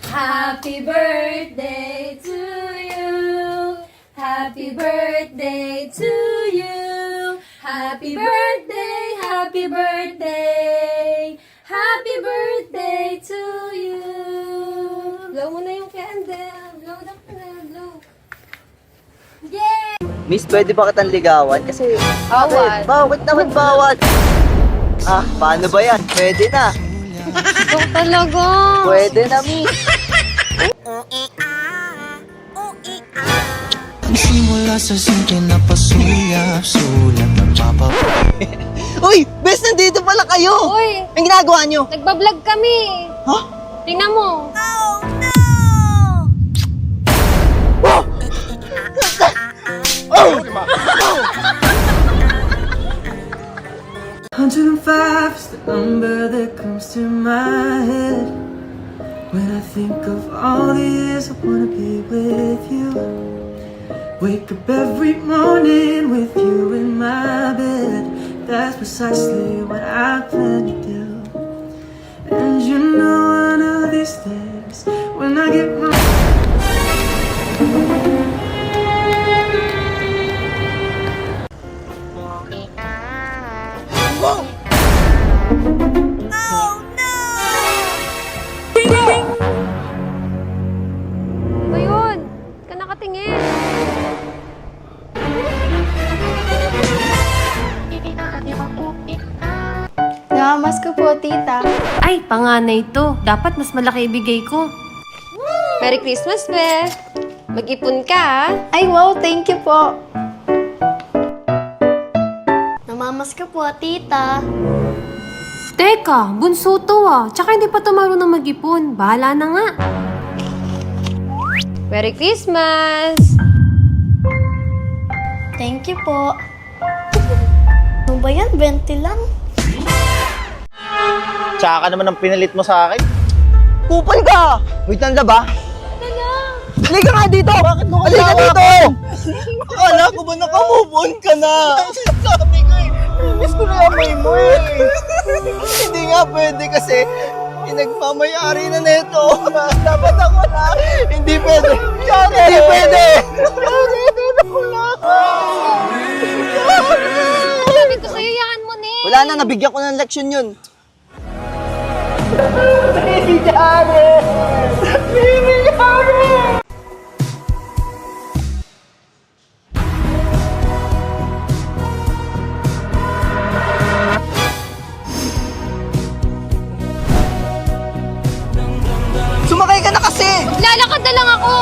Happy birthday to you. Happy birthday to you. Happy birthday, happy birthday. Happy birthday to you. Blow mo na yung candle. Blow na blow. Yay! Miss, pwede ba kitang ligawan? Kasi... Bawal. Bakit naman bawal? Ah, paano ba yan? Pwede na. Ito talaga. Pwede na, Miss. Simula sa simple na pasuyap, sulat ng papa. Uy! Bes, nandito pala kayo! Uy, Ang ginagawa nyo? nagbablog kami. Ha? Tingnan mo. 105 is the number that comes to my head when I think of all the years I wanna be with you. Wake up every morning with you in my bed. That's precisely what I plan to do. And you know one of these days when I get my Ba yun? Ka nakatingin. Namamas ko po, tita. Ay, panganay to. Dapat mas malaki ibigay ko. Merry Christmas, Be. Mag-ipon ka, ha? Ay, wow, thank you po. Namamas ka po, tita. Teka, bunso to Tsaka hindi pa to marunong mag-ipon. Bahala na nga. Merry Christmas! Thank you po. Ano ba yan? 20 lang. Tsaka naman ang pinalit mo sa akin. Kupal ka! Wait lang ba? Halika nga dito! Bakit mo halika dito! Akala ko ba naka-move on ka na? Sabi ko miss ko na amoy mo Hindi nga pwede kasi pinagmamayari na neto. Dapat ako na. Hindi pwede. Hindi pwede! Ako na. Sabi ko sa'yo, yakan mo na Wala na, nabigyan ko ng leksyon yun. Sumakay ka na kasi! Lalakad na lang ako!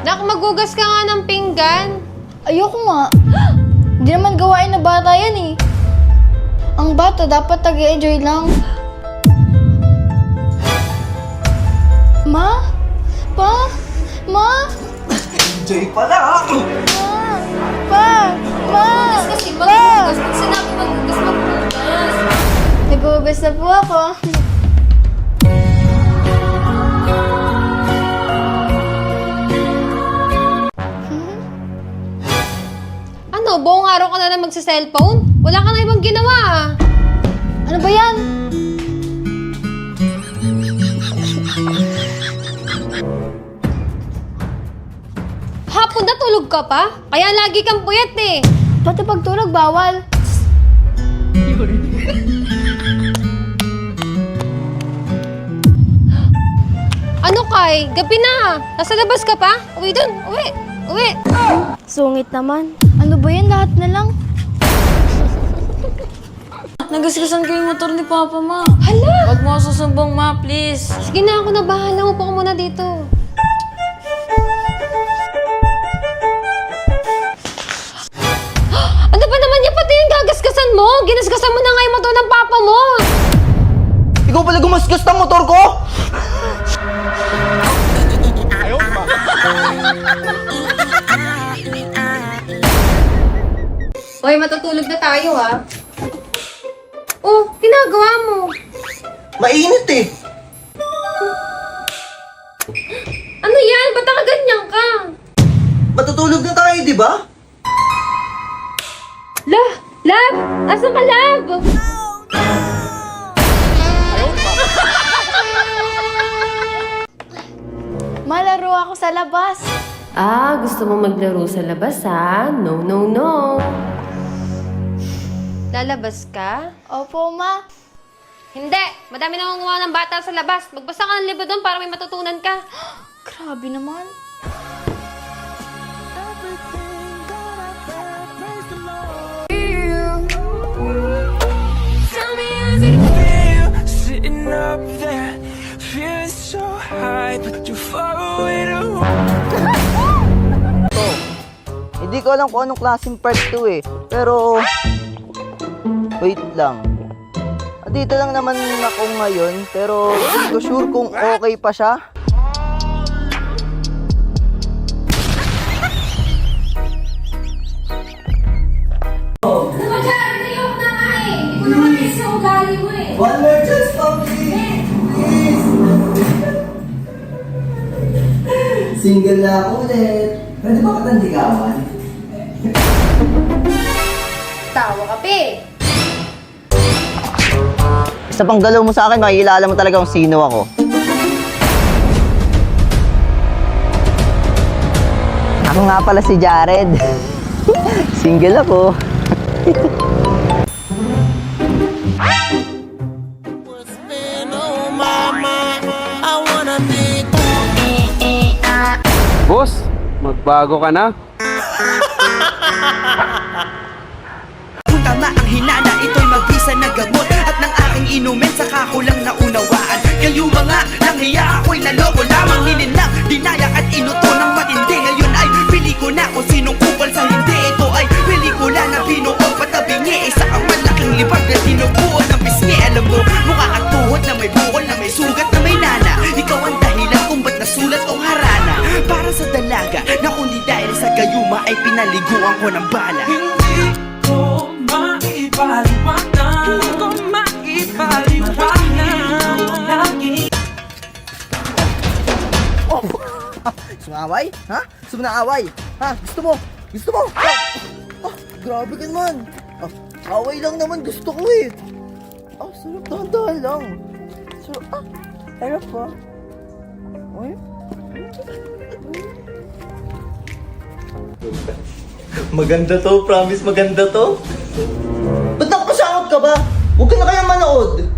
Nak, magugas ka nga ng pinggan. Ayoko nga. Hindi naman gawain na bata yan eh. Ang bata dapat tag-enjoy lang. Ma? Pa? Ma? Jay pala! Pa? Ma? Kasi Pa? magugas. Sinabi magugas. Nag-uubos na po ako. Ano, buong araw ka na lang magsa-cellphone? Wala ka na ibang ginawa. Ano ba yan? Hapon na tulog ka pa? Kaya lagi kang puyat eh. Pati pagtulog bawal. Ano Kai? Gabi na. Nasa labas ka pa? Uwi dun. Uwi. Uwi. Sungit naman. Ano ba yan? Lahat na lang. Nagasgasan ko yung motor ni Papa, Ma. Hala! Wag mo ako susumbong, Ma, please. Sige na, ako na bahala. Upo ka muna dito. Ano ba naman yung pati yung gagasgasan mo? Ginasgasan mo na nga yung motor ng Papa mo. Ikaw pala gumasgas ng motor ko? Hoy, matutulog na tayo ha. Oh, ginagawa mo. Mainit eh. Ano yan? Ba't nakaganyan ka? Matutulog na tayo, di ba? Love! Asa ka, love? Malaro ako sa labas. Ah, gusto mo maglaro sa labas ha? No, no, no. Lalabas ka? Opo, ma. Hindi! Madami nangunguha ng bata sa labas. Magbasa ka ng libro doon para may matutunan ka. Grabe naman. Sitting up there, feeling so high, but you're far away to Hindi ko alam kung anong klaseng part 2 eh. Pero, wait lang. Dito lang naman ako ngayon, pero hindi ko sure kung okay pa siya. One more chance, Poppy! Please! Single na ako ulit. Pwede ba kitang ligawan? Tawa ka, pe! Sa panggalaw mo sa akin, makikilala mo talaga kung sino ako. Ako nga pala si Jared. Single ako. Boss, magbago ka na? Kung tama ang hinana, ito'y mabisa na gamot. At ng aking inumin, saka ko lang naunawaan. Kayo mga nanghiya, ako'y naloko lamang. Nilinlang, dinaya at inuto ng matindi. Ngayon ay pili ko na kung sinong kupal sa hindi. Ito ay pelikula na binuo patabingi. Isa kang malaking libag na tinubuo ng pisngi. Alam mo, mukha at tuhod na may bukol, na may sugat, na may nana. Ikaw ang dahilan kung ba't nasulat o harana. Para sa dalaga, na kundi dahil sa gayuma ay pinaliguan ko ng bala. Hindi ko maipaliwanag. Hindi ko maipaliwanag. Gusto mo away? Ha? Gusto mo na away? Ha? Gusto mo? Gusto mo? Grabe ka naman. Away lang naman gusto ko eh. Sarap, dahan-dahan lang. Harap pa. Uy? Maganda to, promise maganda to. Ba't nakapasangot ka ba? Huwag ka na kaya manood.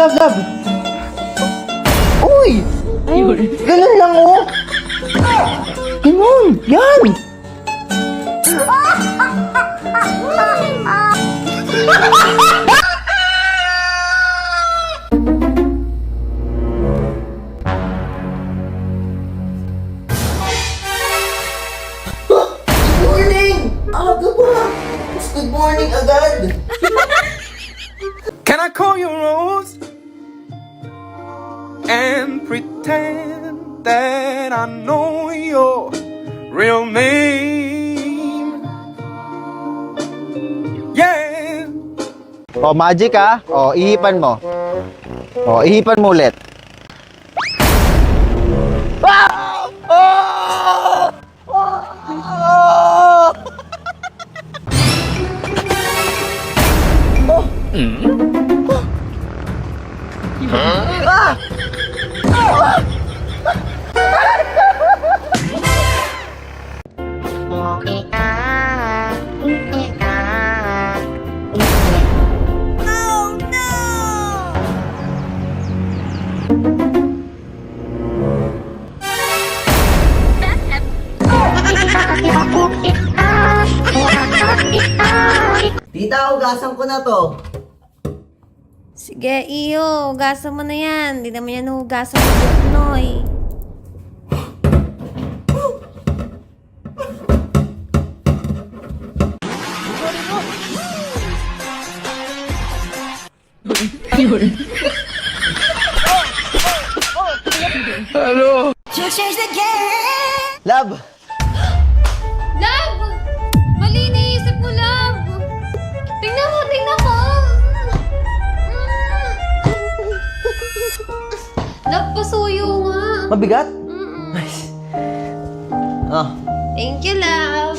Love. Uy! Ganun lang oh. Ganun, yan. Good morning! Aga ba? Mas good morning agad. Can I call you Rose and pretend that I know your real name? Yeah. Magic ihipan mo. Ihipan mo ulit. Tita, hugasan ko na to. Sige, iyo. Hugasan mo na yan. Hindi naman yan hugasan mo yung Noy. Mabigat? Mm-mm. Ah, Thank you, love.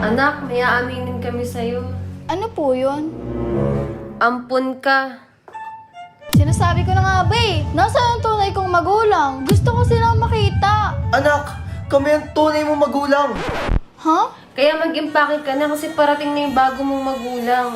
Anak, may aaminin kami sa'yo. Ano po yun? Ampun ka. Sinasabi ko na nga ba eh. Nasaan ang tunay kong magulang? Gusto ko silang makita. anak, kami ang tunay mong magulang. Ha? Kaya mag-impake ka na kasi parating na yung bago mong magulang.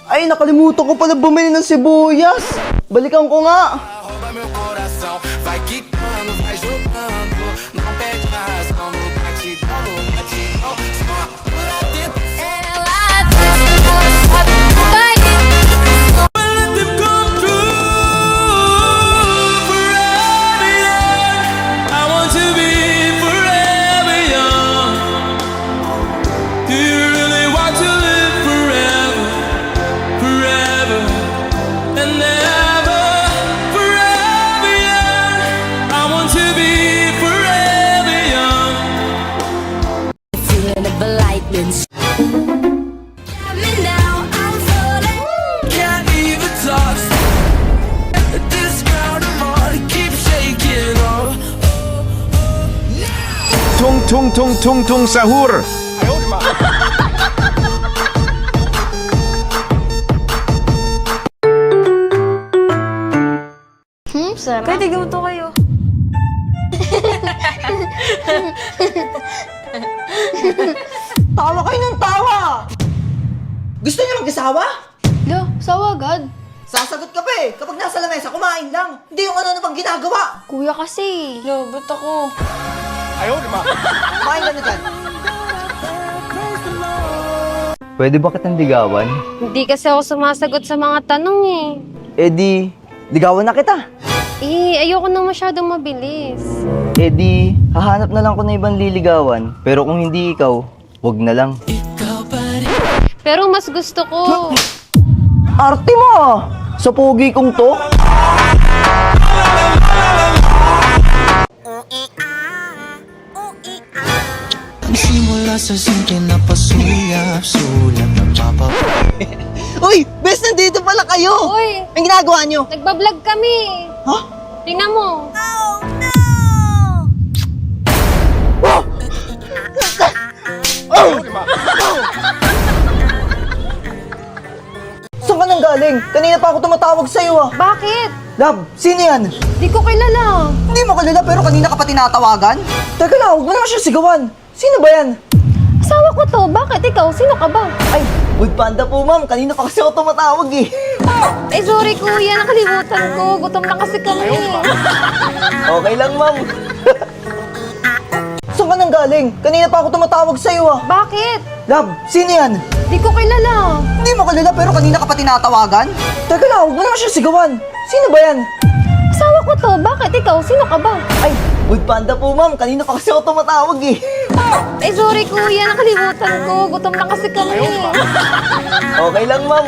Ay, nakalimutan ko pala bumili ng sibuyas. Balikan ko nga. Rouba meu coração, vai quicando, vai jogando. Não perde a razão no batidão, no batidão. Só lá dentro. Let them come true forever young. I want to be forever young. Do you really want to live forever, forever and ever? Forever young. I want to be forever young. Feeling of lightning. Coming down, I'm falling. Can't even touch this ground. I'm on, keep shaking. Oh. Tung tung tung tung tung sahur. Sarap. Kaya tigil mo to kayo. Tawa kayo ng tawa. Gusto niyo mag-asawa? Lo, sawa agad. Sasagot ka pa eh. Kapag nasa lamesa, kumain lang. Hindi yung ano pang ginagawa. Kuya kasi. Lo, ba't ako? Kumain ka na dyan. Pwede ba kitang ligawan? Hindi kasi ako sumasagot sa mga tanong eh. Eh di, ligawan na kita. Eh, ayoko na masyadong mabilis. Eh di, hahanap na lang ko na ibang liligawan. Pero kung hindi ikaw, wag na lang. Pero mas gusto ko. Arte mo ah! Sa pogi kong to? Simula sa simple na pasulap-sulap ng papa. Uy! Bes, nandito pala kayo! Uy, Ang ginagawa nyo? nagbablog kami. Ha? Tingnan mo. Saan ka nang galing? Kanina pa ako tumatawag sa'yo ah. Bakit? Love, sino yan? Di ko kilala. Hindi mo kilala pero kanina ka pa tinatawagan? Teka lang, huwag mo naman siya sigawan. Sino ba yan? Asawa ko to. Bakit ikaw? Sino ka ba? Ay, Food Panda po ma'am. Kanina pa kasi ako tumatawag eh. Ay, sorry kuya. Nakalimutan ko. Gutom na kasi kami. Okay lang ma'am. Saan ka nang galing? Kanina pa ako tumatawag sa'yo ah. Bakit? Love, sino yan? Di ko kilala. Hindi mo kilala pero kanina ka pa tinatawagan? Teka lang, huwag mo naman siya sigawan. Sino ba yan? Asawa ko to. Bakit ikaw? Sino ka ba? Ay, Food Panda po ma'am. Kanina pa kasi ako tumatawag eh. Ay, sorry kuya. Nakalimutan ko. Gutom na kasi kami. Okay lang ma'am.